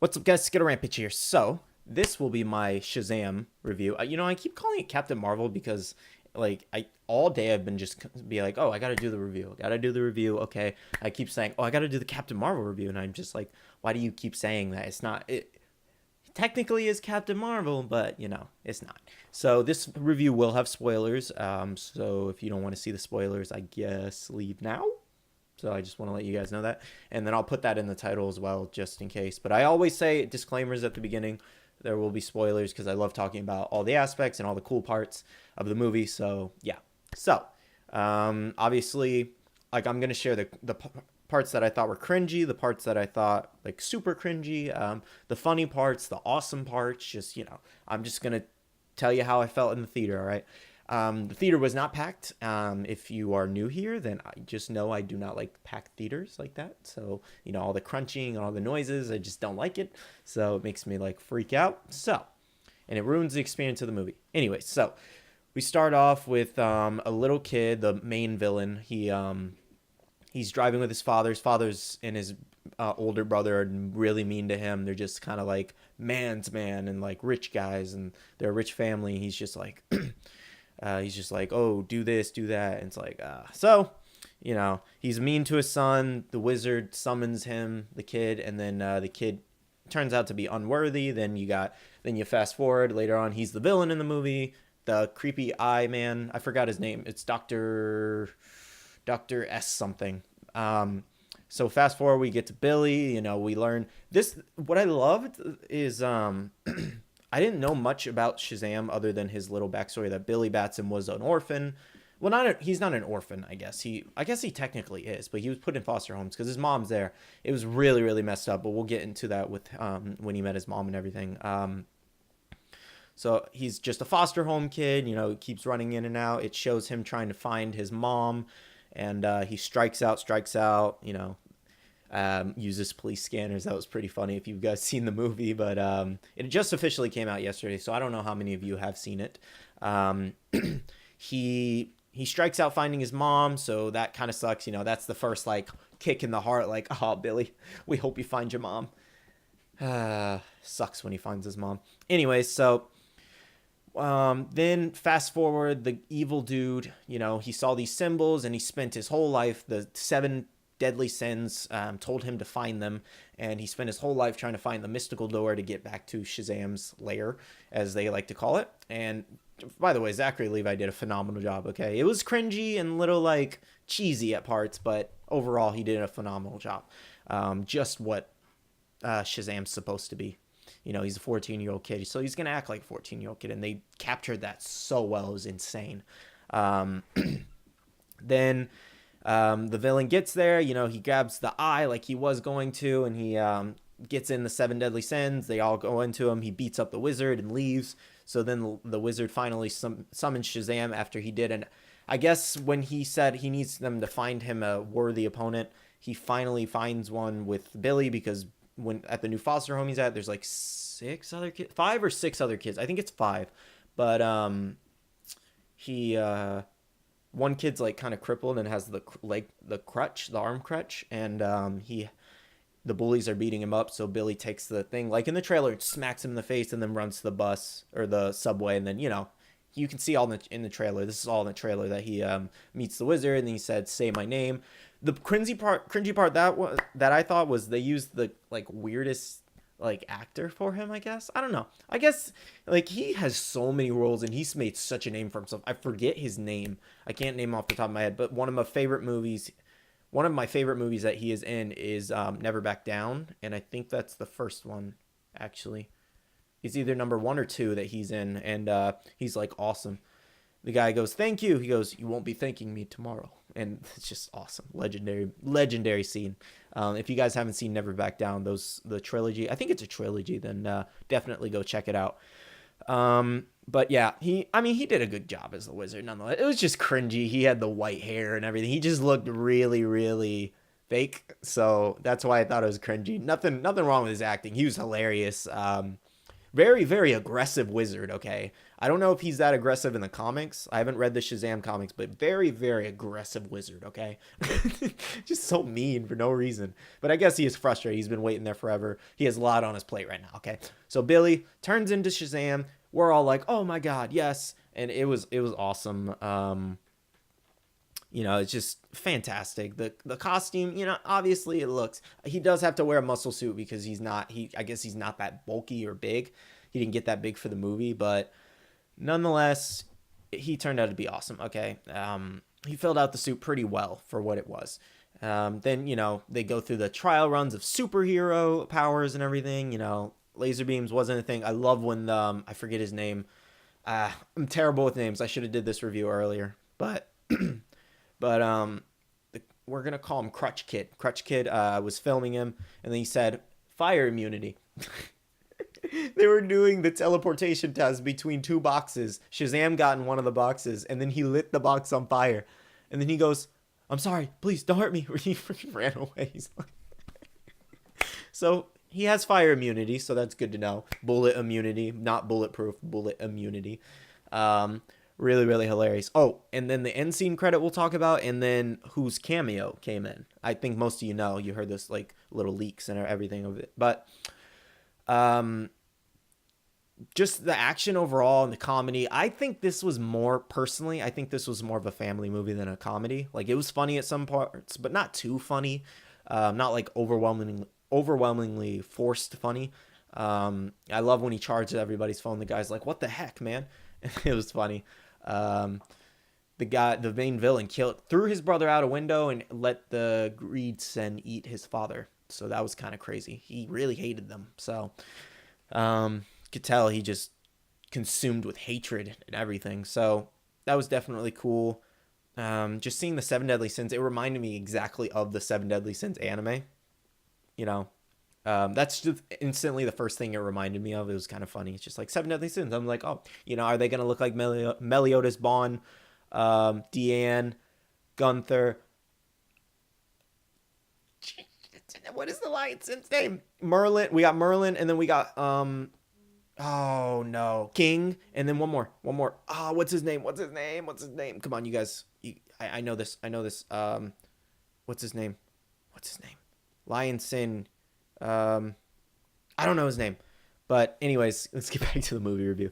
What's up, guys? Skittlerampage here. So, this will be my Shazam review. I keep calling it Captain Marvel because, all day I've been just be like, oh, I gotta do the review. Gotta do the review. Okay. I keep saying, oh, I gotta do the Captain Marvel review. And I'm just like, why do you keep saying that? It's not, it technically is Captain Marvel, but, it's not. So, this review will have spoilers. So if you don't want to see the spoilers, I guess leave now. So I just want to let you guys know that. And then I'll put that in the title as well, just in case. But I always say disclaimers at the beginning. There will be spoilers because I love talking about all the aspects and all the cool parts of the movie. So, yeah. So, obviously, I'm going to share the parts that I thought were cringy, the parts that I thought, super cringy, the funny parts, the awesome parts. Just, I'm just going to tell you how I felt in the theater, all right? The theater was not packed. If you are new here, then I just know I do not like packed theaters like that. So, all the crunching, all the noises, I just don't like it. So it makes me freak out. And it ruins the experience of the movie. Anyway, so we start off with a little kid, the main villain. He's driving with his father. His father's and his older brother are really mean to him. They're just kind of man's man and rich guys, and they're a rich family. He's just oh, do this, do that. And it's he's mean to his son. The wizard summons him, the kid, and then the kid turns out to be unworthy. Then you fast forward later on. He's the villain in the movie. The creepy eye man. I forgot his name. It's Dr. S something. So fast forward, we get to Billy. We learn this. What I loved is I didn't know much about Shazam other than his little backstory that Billy Batson was an orphan. Well, he's not an orphan, I guess. I guess he technically is, but he was put in foster homes because his mom's there. It was really, really messed up, but we'll get into that with when he met his mom and everything. So he's just a foster home kid, keeps running in and out. It shows him trying to find his mom, and he strikes out, uses police scanners. That was pretty funny if you guys seen the movie, but it just officially came out yesterday, so I don't know how many of you have seen it. He strikes out finding his mom, so that kind of sucks. That's the first kick in the heart, oh, Billy, we hope you find your mom. Sucks when he finds his mom. Anyways, so then fast forward, the evil dude, he saw these symbols and he spent his whole life, the 7 deadly sins, told him to find them, and he spent his whole life trying to find the mystical door to get back to Shazam's lair, as they like to call it. And by the way, Zachary Levi did a phenomenal job. Okay, it was cringy and little cheesy at parts, but overall he did a phenomenal job. Just what Shazam's supposed to be. He's a 14-year-old kid, so he's gonna act like a 14-year-old kid, and they captured that so well. It was insane. Then the villain gets there, he grabs the eye like he was going to, and he gets in the 7 deadly sins. They all go into him. He beats up the wizard and leaves. So then the wizard finally summons Shazam after he did. And I guess when he said he needs them to find him a worthy opponent, he finally finds one with Billy, because when at the new foster home he's at, there's 6 other kids, 5 or 6 other kids. I think it's 5. But one kid's kind of crippled and has the arm crutch, and the bullies are beating him up. So Billy takes the thing, in the trailer, smacks him in the face, and then runs to the bus or the subway. And then you can see all in the trailer. This is all in the trailer that he meets the wizard, and he said, "Say my name." The cringy part that I thought was they used the weirdest actor for him, I guess. I don't know. I guess he has so many roles and he's made such a name for himself. I forget his name. I can't name off the top of my head, but one of my favorite movies that he is in is Never Back Down, and I think that's the first one, actually. It's either number 1 or 2 that he's in, and he's awesome. The guy goes, "Thank you." He goes, "You won't be thanking me tomorrow." And it's just awesome. Legendary scene. If you guys haven't seen Never Back Down, the trilogy, I think it's a trilogy, then definitely go check it out. But yeah, he did a good job as the wizard nonetheless. It was just cringy. He had the white hair and everything. He just looked really, really fake. So that's why I thought it was cringy. Nothing wrong with his acting. He was hilarious. Very, very aggressive wizard, okay? I don't know if he's that aggressive in the comics. I haven't read the Shazam comics, but very, very aggressive wizard, okay? Just so mean for no reason. But I guess he is frustrated. He's been waiting there forever. He has a lot on his plate right now, okay? So Billy turns into Shazam. We're all like, oh my God, yes. And it was awesome. It's just fantastic. The costume, obviously he does have to wear a muscle suit because I guess he's not that bulky or big. He didn't get that big for the movie, but nonetheless, he turned out to be awesome. Okay. He filled out the suit pretty well for what it was. Then, they go through the trial runs of superhero powers and everything. Laser beams wasn't a thing. I love when I forget his name. I'm terrible with names. I should have did this review earlier, but we're gonna call him Crutch Kid. Crutch Kid was filming him, and then he said fire immunity. They were doing the teleportation test between two boxes. Shazam got in one of the boxes, and then he lit the box on fire, and then he goes, "I'm sorry, please don't hurt me." He freaking ran away. He's like, so he has fire immunity, so that's good to know. Bullet immunity, not bulletproof. Bullet immunity. Really, really hilarious. Oh, and then the end scene credit we'll talk about, and then whose cameo came in. I think most of you heard this like little leaks and everything of it. But just the action overall and the comedy. I think this was more of a family movie than a comedy. Like it was funny at some parts, but not too funny. Not like overwhelmingly forced funny. I love when he charges everybody's phone. The guy's like, "What the heck, man?" It was funny. The main villain threw his brother out a window and let the greed sen eat his father. So that was kind of crazy. He really hated them. So, could tell he just consumed with hatred and everything. So that was definitely cool. Just seeing the Seven Deadly Sins, it reminded me exactly of the Seven Deadly Sins anime. That's just instantly the first thing it reminded me of. It was kind of funny. It's just like Seven Deadly Sins. I'm like, oh, are they going to look like Meliodas, Bond, Deanne, Gunther? What is the lion's name? Merlin. We got Merlin, and then we got, oh no, King, and then one more. Oh, what's his name? Come on, you guys. I know this. What's his name? Lion Sin. I don't know his name, but anyways, let's get back to the movie review.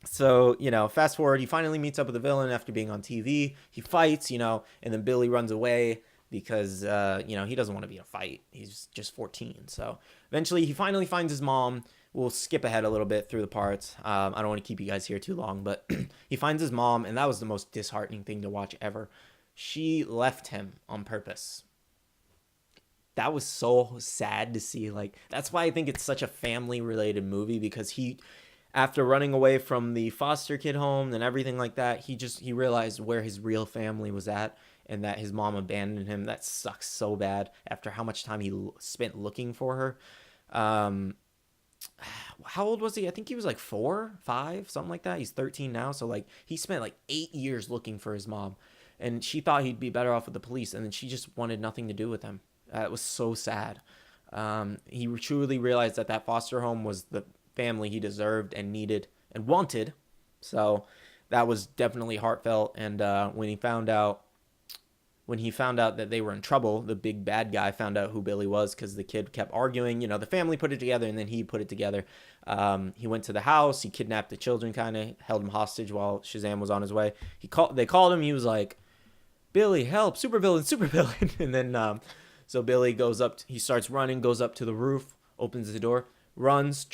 So, fast forward, he finally meets up with the villain after being on TV. He fights, and then Billy runs away because, he doesn't want to be in a fight. He's just 14. So eventually he finally finds his mom. We'll skip ahead a little bit through the parts. I don't want to keep you guys here too long, but he finds his mom, and that was the most disheartening thing to watch ever. She left him on purpose. That was so sad to see. Like, that's why I think it's such a family related movie, because after running away from the foster kid home and everything like that, he realized where his real family was at, and that his mom abandoned him. That sucks so bad after how much time he spent looking for her. How old was he? I think he was like 4, 5, something like that. He's 13 now. So like he spent like 8 years looking for his mom, and she thought he'd be better off with the police. And then she just wanted nothing to do with him. It was so sad. He truly realized that foster home was the family he deserved and needed and wanted. So that was definitely heartfelt. And when he found out that they were in trouble, the big bad guy found out who Billy was, because the kid kept arguing. The family put it together, and then he put it together. He went to the house. He kidnapped the children, kind of held them hostage while Shazam was on his way. They called him. He was like, "Billy, help! Supervillain!" And then so Billy goes up. He starts running, goes up to the roof, opens the door, runs.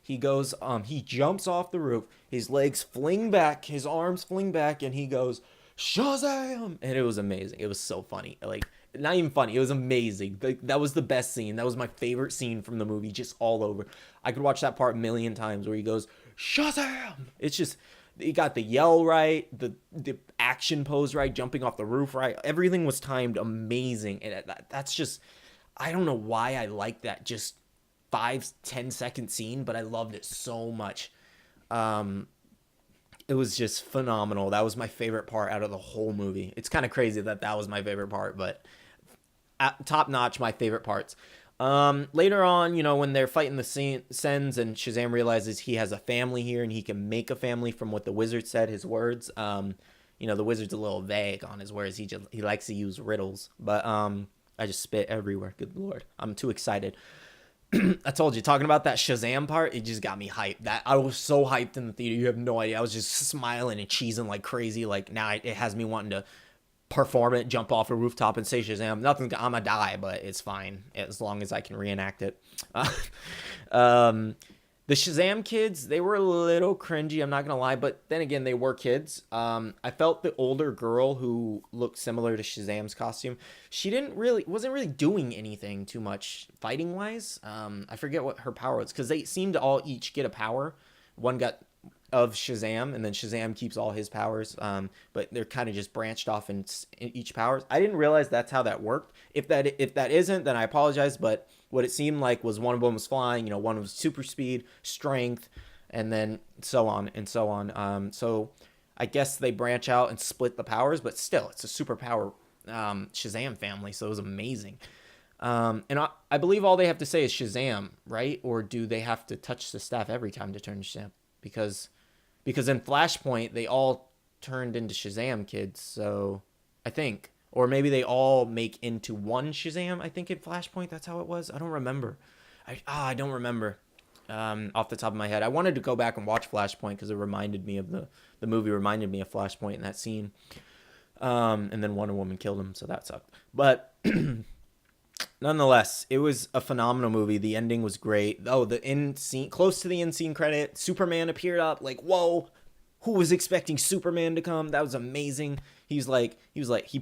He goes. He jumps off the roof. His legs fling back. His arms fling back, and he goes, "Shazam!" And it was amazing. It was so funny. Like, not even funny. It was amazing. That was the best scene. That was my favorite scene from the movie, just all over. I could watch that part a million times where he goes, "Shazam!" It's just, he got the yell right, the action pose right, jumping off the roof right. Everything was timed amazing. And that's just, I don't know why I like that just 5-10 second scene, but I loved it so much. It was just phenomenal. That was my favorite part out of the whole movie. It's kind of crazy that was my favorite part, but top notch, my favorite parts. Later on, when they're fighting the Sens and Shazam realizes he has a family here and he can make a family from what the wizard said, his words. The wizard's a little vague on his words. He likes to use riddles, but I just spit everywhere. Good Lord, I'm too excited. I told you, talking about that Shazam part, it just got me hyped. That I was so hyped in the theater, you have no idea. I was just smiling and cheesing like crazy. Like now, it has me wanting to perform it, jump off a rooftop, and say Shazam. Nothing, I'm gonna die, but it's fine as long as I can reenact it. The Shazam kids, they were a little cringy, I'm not gonna lie, but then again, they were kids. I felt the older girl who looked similar to Shazam's costume, she wasn't really doing anything too much fighting wise. I forget what her power was, because they seemed to all each get a power. One got of Shazam, and then Shazam keeps all his powers, but they're kind of just branched off in each powers. I didn't realize that's how that worked. If that isn't, then I apologize, but what it seemed like was one of them was flying, one was super speed, strength, and then so on and so on. So I guess they branch out and split the powers, but still, it's a superpower Shazam family, so it was amazing. And I believe all they have to say is Shazam, right? Or do they have to touch the staff every time to turn Shazam? Because in Flashpoint, they all turned into Shazam kids, so I think. Or maybe they all make into one Shazam, I think in Flashpoint, that's how it was. I don't remember. I don't remember off the top of my head. I wanted to go back and watch Flashpoint because it reminded me of the movie reminded me of Flashpoint in that scene. And then Wonder Woman killed him, so that sucked. But nonetheless, it was a phenomenal movie. The ending was great. Oh, the end scene, close to the end scene credit, Superman appeared up. Like, whoa, who was expecting Superman to come? That was amazing. He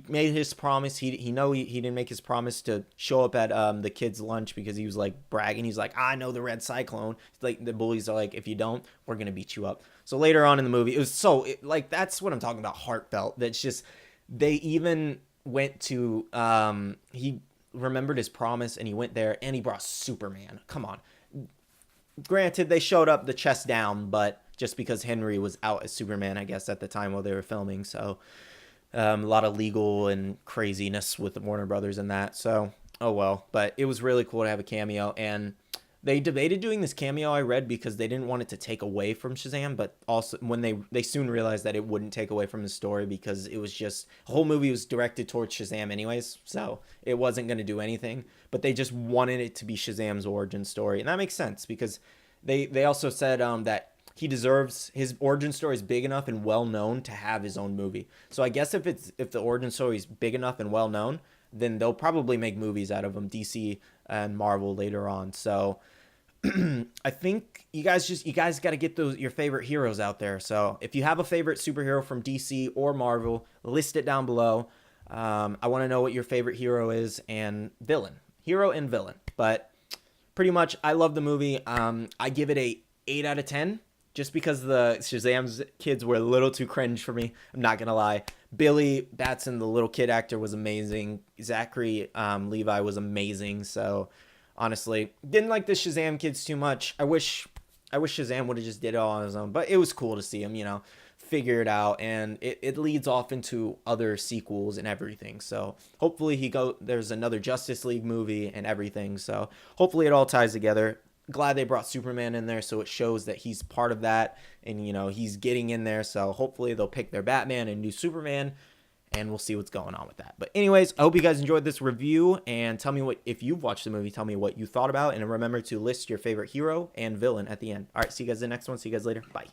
made his promise. He didn't make his promise to show up at the kids' lunch because he was like bragging. He's like, I know the Red Cyclone. Like the bullies are like, if you don't, we're gonna beat you up. So later on in the movie, it was that's what I'm talking about. Heartfelt. That's just, they even went to he remembered his promise and he went there and he brought Superman. Come on. Granted, they showed up the chest down, but just because Henry was out as Superman, I guess, at the time while they were filming. So a lot of legal and craziness with the Warner Brothers and that. So, oh well. But it was really cool to have a cameo. And they debated doing this cameo, I read, because they didn't want it to take away from Shazam. But also when they soon realized that it wouldn't take away from the story because it was just, the whole movie was directed towards Shazam anyways. So it wasn't going to do anything. But they just wanted it to be Shazam's origin story. And that makes sense because they also said that he deserves, his origin story is big enough and well known to have his own movie. So I guess if the origin story is big enough and well known, then they'll probably make movies out of him, DC and Marvel later on. So I think you guys got to get your favorite heroes out there. So if you have a favorite superhero from DC or Marvel, list it down below. I want to know what your favorite hero is and villain. Hero and villain. But pretty much, I love the movie. I give it a 8 out of 10. Just because the Shazam's kids were a little too cringe for me. I'm not going to lie. Billy Batson, the little kid actor, was amazing. Zachary Levi was amazing. So, honestly, didn't like the Shazam kids too much. I wish Shazam would have just did it all on his own. But it was cool to see him, figure it out. And it leads off into other sequels and everything. So, hopefully there's another Justice League movie and everything. So, hopefully it all ties together. Glad they brought Superman in there so it shows that he's part of that and he's getting in there, so hopefully they'll pick their Batman and new Superman and we'll see what's going on with that. But anyways, I hope you guys enjoyed this review and tell me if you've watched the movie, tell me what you thought about, and remember to list your favorite hero and villain at the end. All right, see you guys in the next one. See you guys later. Bye.